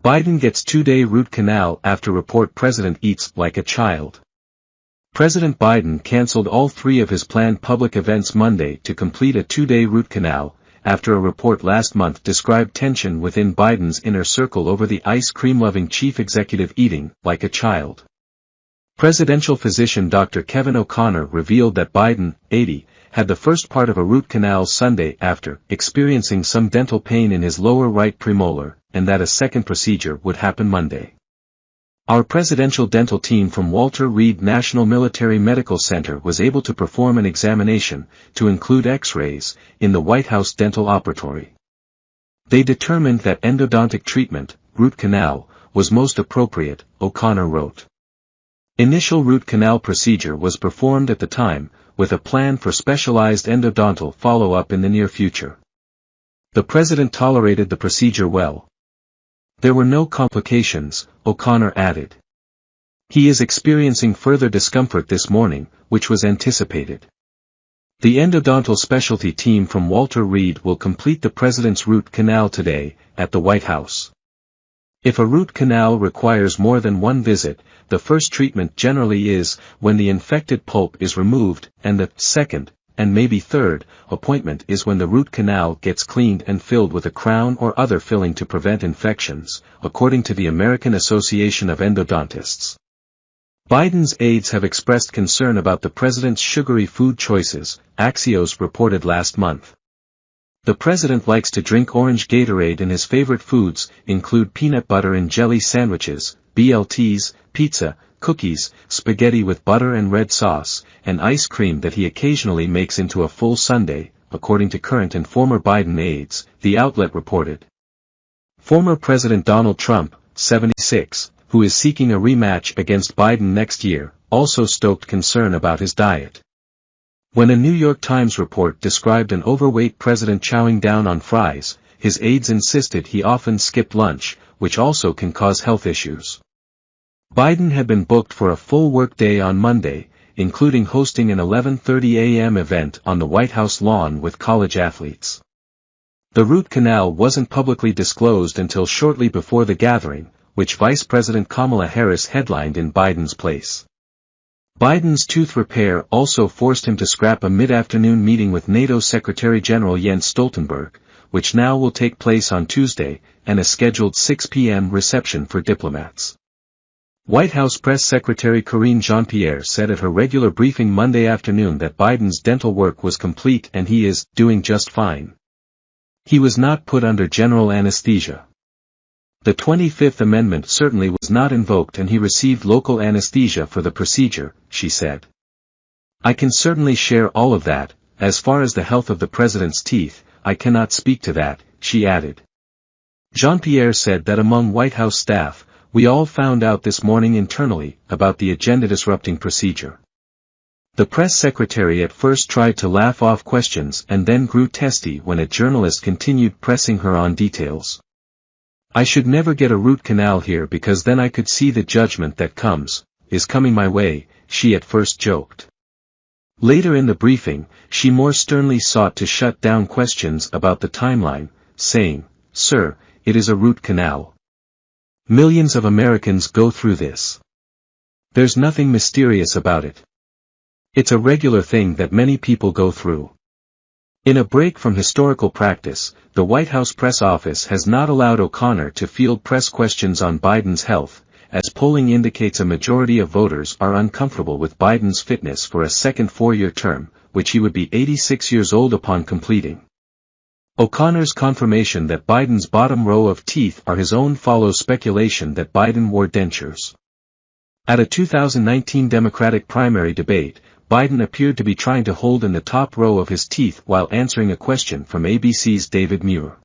Biden gets 2-day root canal after report president eats like a child. President Biden canceled all 3 of his planned public events Monday to complete a 2-day root canal, after a report last month described tension within Biden's inner circle over the ice cream-loving chief executive eating like a child. Presidential physician Dr. Kevin O'Connor revealed that Biden, 80, had the first part of a root canal Sunday after experiencing some dental pain in his lower right premolar, and that a second procedure would happen Monday. Our presidential dental team from Walter Reed National Military Medical Center was able to perform an examination, to include X-rays, in the White House dental operatory. They determined that endodontic treatment, root canal, was most appropriate, O'Connor wrote. Initial root canal procedure was performed at the time, with a plan for specialized endodontal follow-up in the near future. The president tolerated the procedure well. There were no complications, O'Connor added. He is experiencing further discomfort this morning, which was anticipated. The endodontal specialty team from Walter Reed will complete the president's root canal today, at the White House. If a root canal requires more than one visit, the first treatment generally is when the infected pulp is removed, and the second, and maybe third, appointment is when the root canal gets cleaned and filled with a crown or other filling to prevent infections, according to the American Association of Endodontists. Biden's aides have expressed concern about the president's sugary food choices, Axios reported last month. The president likes to drink orange Gatorade and his favorite foods include peanut butter and jelly sandwiches, BLTs, pizza, cookies, spaghetti with butter and red sauce, and ice cream that he occasionally makes into a full sundae, according to current and former Biden aides, the outlet reported. Former President Donald Trump, 76, who is seeking a rematch against Biden next year, also stoked concern about his diet. When a New York Times report described an overweight president chowing down on fries, his aides insisted he often skipped lunch, which also can cause health issues. Biden had been booked for a full workday on Monday, including hosting an 11:30 a.m. event on the White House lawn with college athletes. The root canal wasn't publicly disclosed until shortly before the gathering, which Vice President Kamala Harris headlined in Biden's place. Biden's tooth repair also forced him to scrap a mid-afternoon meeting with NATO Secretary General Jens Stoltenberg, which now will take place on Tuesday, and a scheduled 6 p.m. reception for diplomats. White House Press Secretary Karine Jean-Pierre said at her regular briefing Monday afternoon that Biden's dental work was complete and he is doing just fine. He was not put under general anesthesia. The 25th Amendment certainly was not invoked and he received local anesthesia for the procedure, she said. I can certainly share all of that. As far as the health of the president's teeth, I cannot speak to that, she added. Jean-Pierre said that among White House staff, we all found out this morning internally about the agenda-disrupting procedure. The press secretary at first tried to laugh off questions and then grew testy when a journalist continued pressing her on details. I should never get a root canal here because then I could see the judgment that is coming my way, she at first joked. Later in the briefing, she more sternly sought to shut down questions about the timeline, saying, "Sir, it is a root canal. Millions of Americans go through this. There's nothing mysterious about it. It's a regular thing that many people go through." In a break from historical practice, the White House press office has not allowed O'Connor to field press questions on Biden's health, as polling indicates a majority of voters are uncomfortable with Biden's fitness for a second four-year term, which he would be 86 years old upon completing. O'Connor's confirmation that Biden's bottom row of teeth are his own follows speculation that Biden wore dentures. At a 2019 Democratic primary debate, Biden appeared to be trying to hold in the top row of his teeth while answering a question from ABC's David Muir.